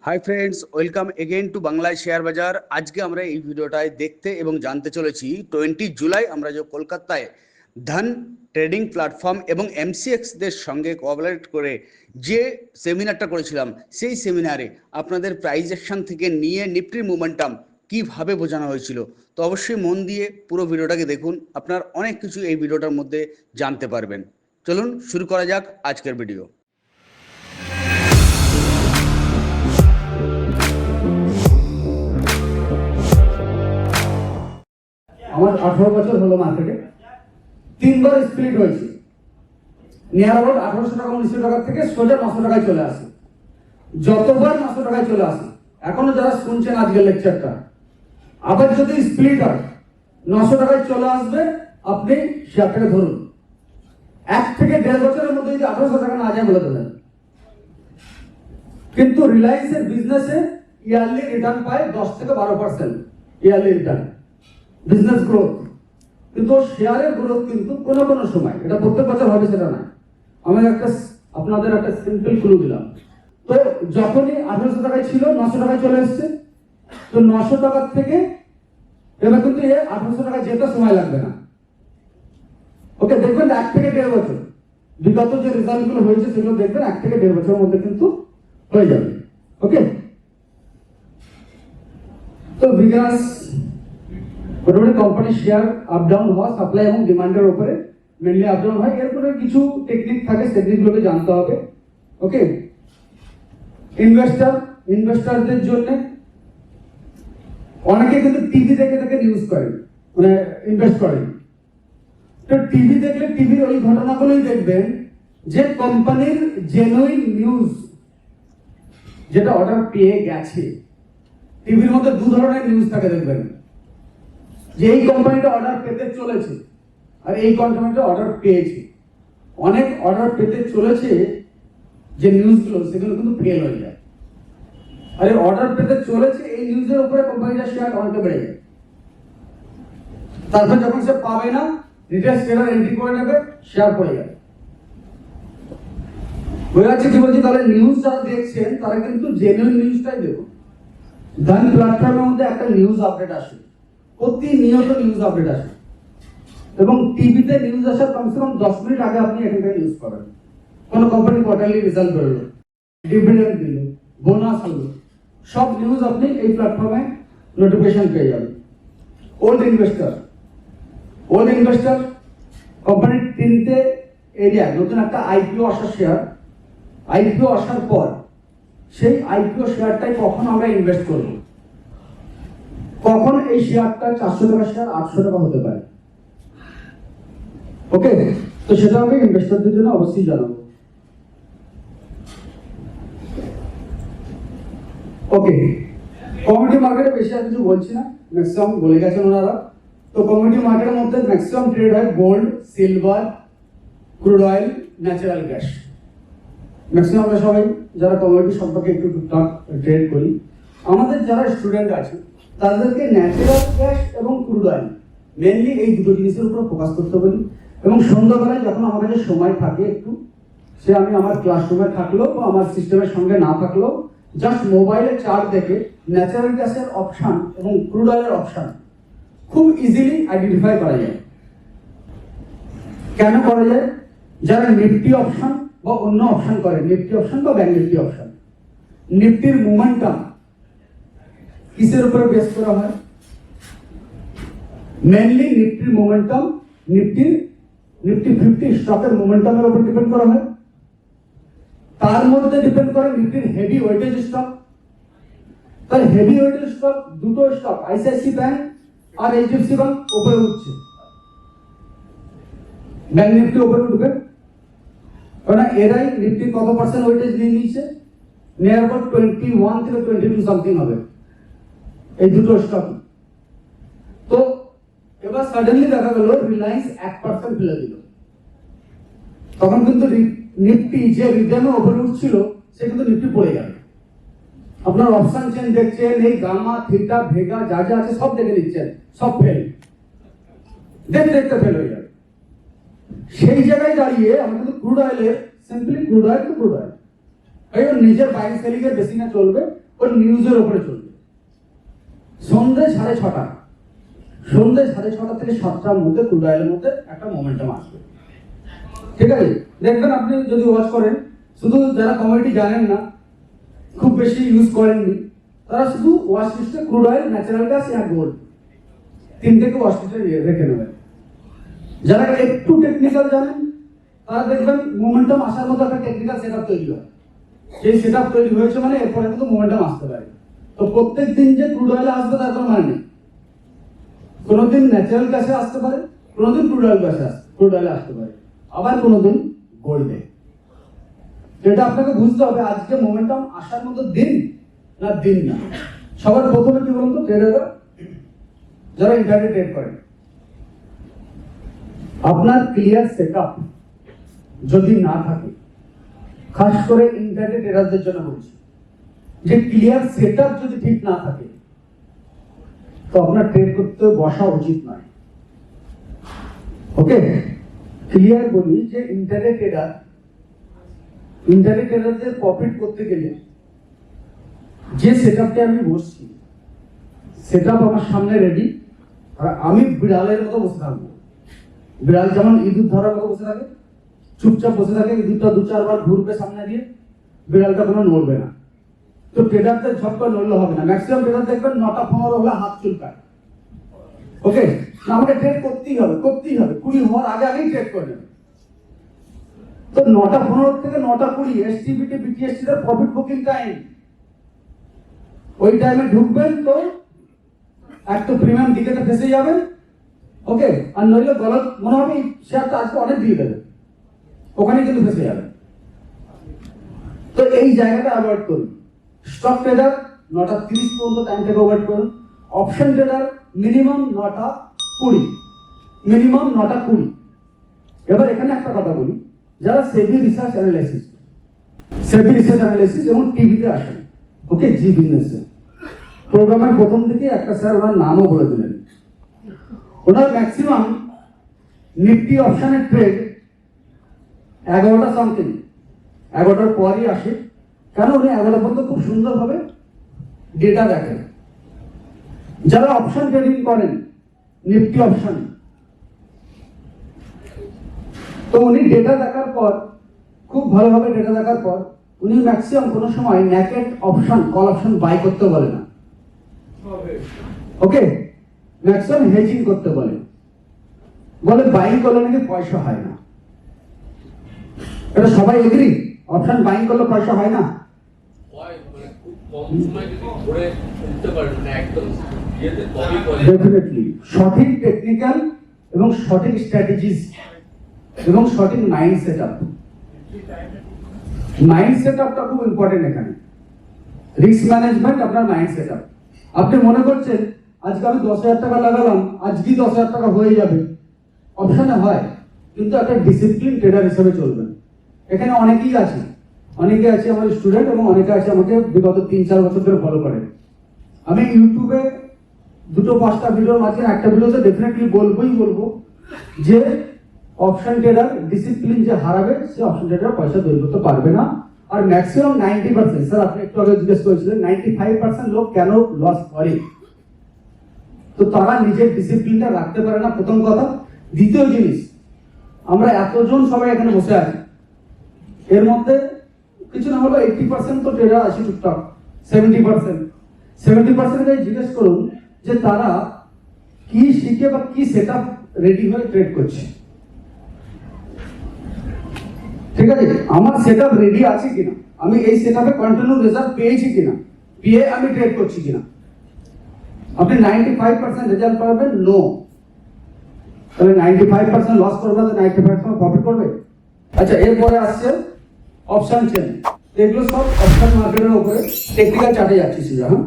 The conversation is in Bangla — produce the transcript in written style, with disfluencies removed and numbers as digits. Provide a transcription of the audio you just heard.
Hi friends, welcome again two Bangla share বাজার। আজকে আমরা এই ভিডিওটায় দেখতে এবং জানতে চলেছি 20 জুলাই আমরা যে কলকাতায় ধন ট্রেডিং প্ল্যাটফর্ম এবং এমসিএক্সদের সঙ্গে কোঅপারেট করে যে সেমিনারটা করেছিলাম, সেই সেমিনারে আপনাদের প্রাইস অ্যাকশন থেকে নিয়ে নিফটির মোমেন্টাম কীভাবে বোঝানো হয়েছিল। তো অবশ্যই মন দিয়ে পুরো ভিডিওটাকে দেখুন, আপনার অনেক কিছু এই ভিডিওটার মধ্যে জানতে পারবেন। চলুন শুরু করা যাক আজকের ভিডিও। আমার 18 বছর হলো মার্কেটে, 3বার স্প্লিট হয়েছে। নিয়ার অ্যাবাউট 1800 টাকা 1900 টাকা থেকে সোজা 900 টাকায় চলে আসে। যতবার 900 টাকায় চলে আসে, এখনো যারা শুনছেন আজকের লেকচারটা, আবার যদি স্প্লিট হয় 900 টাকায় চলে আসবে, আপনি শেয়ারটাকে ধরুন। 1 থেকে 1.5 বছরের মধ্যে যদি 1800 টাকা না যায় বলে দেবেন। কিন্তু রিলায়েন্সের বিজনেসে ইয়ারলি রিটার্ন পায় 10 থেকে 12% ইয়ারলি রিটার্ন, বিজনেস গ্রোথ। কিন্তু শেয়ারের গ্রোথ কিন্তু কোনো কোনো সময়, এটা প্রত্যেক বছর হবে সেটা না। আমি আপনাদের একটা সিম্পল ক্লু দিলাম। তো যখনই 1800 টাকায় ছিল 900 টাকায় চলে এসছে, তো 900 টাকার থেকে এবার কিন্তু 1800 টাকা যেতে সময় লাগবে না। ওকে, দেখবেন 1 থেকে 1.5 বছর বিগত যে রেজাল্টগুলো হয়েছে সেগুলো দেখবেন 1 থেকে 1.5 বছরের মধ্যে কিন্তু হয়ে যাবে। ওকে, তো বিকাশ মোটামুটি কোম্পানির শেয়ার আপ ডাউন হওয়া, সাপ্লাই এবং ডিমান্ডের উপরে মেনলি আপ ডাউন হয়। এরপরে কিছু টেকনিক থাকে, টেকনিকগুলোকে জানতে হবে। ওকে, ইনভেস্টারদের জন্য অনেকে কিন্তু টিভি দেখে দেখে নিউজ করেন, মানে ইনভেস্ট করেন। তো টিভি দেখলে টিভির ওই ঘটনাগুলোই দেখবেন যে কোম্পানির জেনুইন নিউজ যেটা অর্ডার পেয়ে গেছে। টিভির মধ্যে দু ধরনের নিউজ থাকে দেখবেন, যে এই কোম্পানিটা অর্ডার পেতে চলেছে আর এই কোম্পানিটা অর্ডার পেয়েছে। অনেক অর্ডার পেতে চলেছে যে নিউজগুলো, সেগুলো কিন্তু ফেল হয়ে যায়। আর এই অর্ডার পেতে চলেছে এই নিউজের উপরে কোম্পানিটার শেয়ার অনেকটা বেড়ে যায়। তারপর যখন সে পাবে না, রিটেল ট্রেডার এন্ট্রি করে নেবে, শেয়ার পড়ে যাবে। হয়ে যাচ্ছে কি বলছি, তাহলে নিউজ যারা দেখছেন তারা কিন্তু জেনুইন নিউজটাই দেখুন। ধন প্ল্যাটফর্মের মধ্যে একটা নিউজ আপডেট আসে, প্রতিনিয়ত নিউজ আপডেট আসে, এবং টিভিতে নিউজ আসার কমসে কম 10 মিনিট আগে আপনি এখান থেকে নিউজ পাবেন। কোন কোম্পানি কোয়ার্টারলি রেজাল্ট বেরোলো, ডিভিডেন্ড দিল, বোনাস হলো, সব নিউজ আপনি এই প্ল্যাটফর্মে নোটিফিকেশন পেয়ে যাবেন। ওল্ড ইনভেস্টর কোম্পানির 3টে এরিয়া নতুন একটা আইপিও আসার শেয়ার, আইপিও আসার পর সেই আইপিও শেয়ারটাই কখন আমরা ইনভেস্ট করব, কখন এই শেয়ারটা 400 টাকা শেয়ার 800 টাকা হতে পারে। ওকে, তো সেটা আমি ইনভেস্টরদের জন্য অবশ্যই জানাবো। ওকে, কমোডিটি মার্কেটে বেশি আর কিছু বলছি না, ম্যাক্সিমাম বলে গেছেন ওনারা। তো কমোডিটি মার্কেটের মধ্যে ম্যাক্সিমাম ট্রেড হয় gold, silver, crude oil, natural gas. Maximum আমরা সবাই যারা কমোডিটি সম্পর্কে একটু টুকটাক ট্রেড করি, আমাদের যারা স্টুডেন্ট আছে তাদেরকে ন্যাচারাল গ্যাস এবং ক্রুড অয়েল মেনলি এই দুটো জিনিসের উপর ফোকাস করতে বলি। এবং সন্ধ্যাবেলায় যখন আমার কাছে সময় থাকে একটু, সে আমি আমার ক্লাসরুমে থাকলেও বা আমার সিস্টেমের সঙ্গে না থাকলেও, জাস্ট মোবাইলে চার্ট দেখে ন্যাচারাল গ্যাসের অপশন এবং ক্রুড অয়েলের অপশন খুব ইজিলি আইডেন্টিফাই করা যায়। কেন করা যায়? যারা নিফটি অপশন বা অন্য অপশন করে, নিফটি অপশন বা ব্যাংক নিফটি অপশন, নিফটির মোমেন্টাম কিসের উপরে বেস করা হয়? মেনলি নিফটির মোমেন্টাম নিফটি 50 স্টকের মোমেন্টামের উপর ডিপেন্ড করা হয়। তার মধ্যে ডিপেন্ড করে নিফটির হেভি ওয়েটেজ স্টক। তার হেভি ওয়েটেজ স্টক, দুটো স্টক আইসিআইসি ব্যাংক আর এইচডিএফসি ব্যাংক উপরে উঠছে, ব্যাংক নিফটি উপরে উঠবে, কারণ এরাই নিফটির কত পার্সেন্ট ওয়েটেজ নিয়ে নিয়েছে, নিয়ার অ্যাবাউট 21 থেকে 22 সামথিং হবে এই দুটো স্টক। তো এবার সাডেনলি দেখা গেল রিলায়েন্স 1% ফেলে দিল, তখন কিন্তু নিফটি যে রিদেমে ওপরে উঠছিল সে কিন্তু নিফটি পড়ে গেল। আপনার অপশন চেন দেখছেন, এই গামা, থিটা, ভেগা যা যা আছে সব দেখে নিচ্ছেন, সব ফেল, দেখতে ফেল হয়ে যাবে। সেই জায়গায় দাঁড়িয়ে আমরা কিন্তু ক্রুড অয়েলের, সিম্পলি ক্রুড অয়েল, এই নিজের বাইং সেলিং এর বেশি না চলবে, ওর নিউজের উপরে চলবে। সন্ধ্যে 6:30 থেকে 7টার মধ্যে ক্রুড অয়েলের মধ্যে একটা মোমেন্টাম আসবে। ঠিক আছে, দেখবেন আপনি যদি ওয়াচ করেন, শুধু যারা কমোডিটি জানেন না, খুব বেশি ইউজ করেননি, তারা শুধু ওয়াচ লিস্টে ক্রুড অয়েল, ন্যাচারাল গ্যাস আর গোল্ড তিনটেকে ওয়াচ লিস্টে রেখে নেবেন। যারা একটু টেকনিক্যাল জানেন তারা দেখবেন মোমেন্টাম আসার মতো একটা টেকনিক্যাল সেটআপ তৈরি হয়। সেই সেটআপ তৈরি হয়েছে মানে এরপরে কিন্তু মোমেন্টাম আসতে পারে। তো প্রত্যেক দিন যে ক্রুড অয়েলে আসবে তার কোনো মানে নেই। কোনোদিন ন্যাচারাল গ্যাসে আসতে পারে, কোনোদিন ক্রুড অয়েলে আসতে পারে, আবার কোনোদিন গোল্ডে। এটা আপনাকে বুঝতে হবে আজকে মোমেন্টাম আসার মতো দিন না। সবার প্রথমে কি বলুন তো, ট্রেডাররা যারা ইন্টারনেট ট্রেড করেন, আপনার ক্লিয়ার সেটআপ যদি না থাকে, খাস করে ইন্টারনেট ট্রেডারদের জন্য বলছি, যে ক্লিয়ার সেটআপ যদি ঠিক না থাকে তো আপনার ট্রেড করতে বসা উচিত নয়। ওকে, ক্লিয়ার বলি যে ইন্টারনেট ট্রেডারদের প্রফিট করতে গেলে যে সেটআপে আমি বসছি, সেটআপ আমার সামনে রেডি, আর আমি বিড়ালের মতো বসে থাকবো। বিড়াল যেমন ইঁদুর ধরার মতো বসে থাকে, চুপচাপ বসে থাকে, ইঁদুরটা 2-4 বার ঘুরবে সামনে দিয়ে, বিড়ালটা কোনো নড়বে না। তো ট্রেডারদের ঝটকা নড়লে হবে না। ম্যাক্সিমাম ট্রেডার দেখবেন 9টা-15 হলে হাত চুলকায়। ওকে, আমাকে ট্রেড করতেই হবে, 20 হওয়ার আগেই ট্রেড করে নেবে। তো 9টা-15 থেকে 9টা-20 এসটিবিটি বিটিএসটি এর প্রফিট বুকিং টাইম। ওই টাইমে ঢুকবেন তো একটু প্রিমিয়াম দিকেতে ফেসে যাবেন। ওকে, আর নইলে গলত মনে হবে শেয়ারটা আজকে অনেক দিয়ে দেবে, ওখানে কিন্তু ফেসে যাবে। তো এই জায়গাটা অ্যাভয়েড করুন। স্টক ট্রেডার 9টা 30 পর্যন্ত টাইম থেকে অ্যাভয়েড করুন। অপশন ট্রেডার মিনিমাম 9টা 20। এবার এখানে একটা কথা বলি, যারা সেবি রিসার্চ অ্যানালাইসিস এবং টিভিতে আসেন, ওকে, জি বিজনেসে প্রোগ্রামের প্রথম দিকে একটা স্যার ওনার নামও বলে দিলেন। ওনার ম্যাক্সিমাম নিফটি অপশনের ট্রেড 11টা সামথিং, 11টার পরই আসে। কেন? উনি 11টা পর্যন্ত খুব সুন্দরভাবে ডেটা দেখেন। যারা অপশন ট্রেডিং করেন, নিফটি অপশন, তো উনি ডেটা দেখার পর, খুব ভালোভাবে ডেটা দেখার পর, উনি ম্যাক্সিমাম কোনো সময় naked option, call option buy করতে বলে না। ওকে, ম্যাক্সিমাম হেজিং করতে বলে বাইং করলে নাকি পয়সা হয় না। এটা সবাই এগ্রি? অপশন বাইং করলে পয়সা হয় না? ডেফিনেটলি সঠিক টেকনিক্যাল এবং সঠিক স্ট্র্যাটেজিস এবং সঠিক মাইন্ড সেটআপটা খুব ইম্পর্টেন্ট। এখানে রিস্ক ম্যানেজমেন্ট, আপনার মাইন্ড সেটআপ। আপনি মনে করছেন আজকে আমি 10,000 টাকা লাগালাম, আজকেই 10,000 টাকা হয়ে যাবে, অপশনে হয়, কিন্তু একটা ডিসিপ্লিন ট্রেডার হিসেবে চলবেন। এখানে অনেকে আছে আমার স্টুডেন্ট, এবং অনেকে আছে আমাকে বিগত 3-4 বছর ধরে ফলো করে। আমি ইউটিউবে 2-5টা ভিডিওর মাঝখানে একটা ভিডিওতে ডেফিনেটলি বলবো যে অপশন ট্রেডার ডিসিপ্লিন যে হারাবে, সে অপশন ট্রেডার পয়সা তৈরি করতে পারবে না। আর ম্যাক্সিমাম 90%, স্যার আপনি একটু আগে জিজ্ঞেস করেছিলেন 95% লোক কেন লস করে, তো তারা নিজের ডিসিপ্লিনটা রাখতে পারে না, প্রথম কথা। দ্বিতীয় জিনিস, আমরা এতজন সবাই এখানে বসে আছি, এর মধ্যে কিছু না হলো 80% তো ট্রেডার আছে টুকটাক, 70% জিজ্ঞেস করুন যে তারা কি শিখে বা কি সেটআপ রেডি হয়ে ট্রেড করছে। ঠিক আছে, আমার সেটআপ রেডি আছে কিনা, আমি এই সেটআপে কন্টিনিউ রেজাল্ট পেয়েছি কিনা, পেয়ে আমি ট্রেড করছি কিনা। আপনি 95% রেজাল্ট পাবেন, নো, তাহলে 95% লস করবে, তো 95% প্রফিট করবে। আচ্ছা, এরপরে আসছে অপশন চেন। এগুলো সব অপশন মার্কেটের উপরে টেকনিক্যাল চার্টে যাচ্ছি। হ্যাঁ,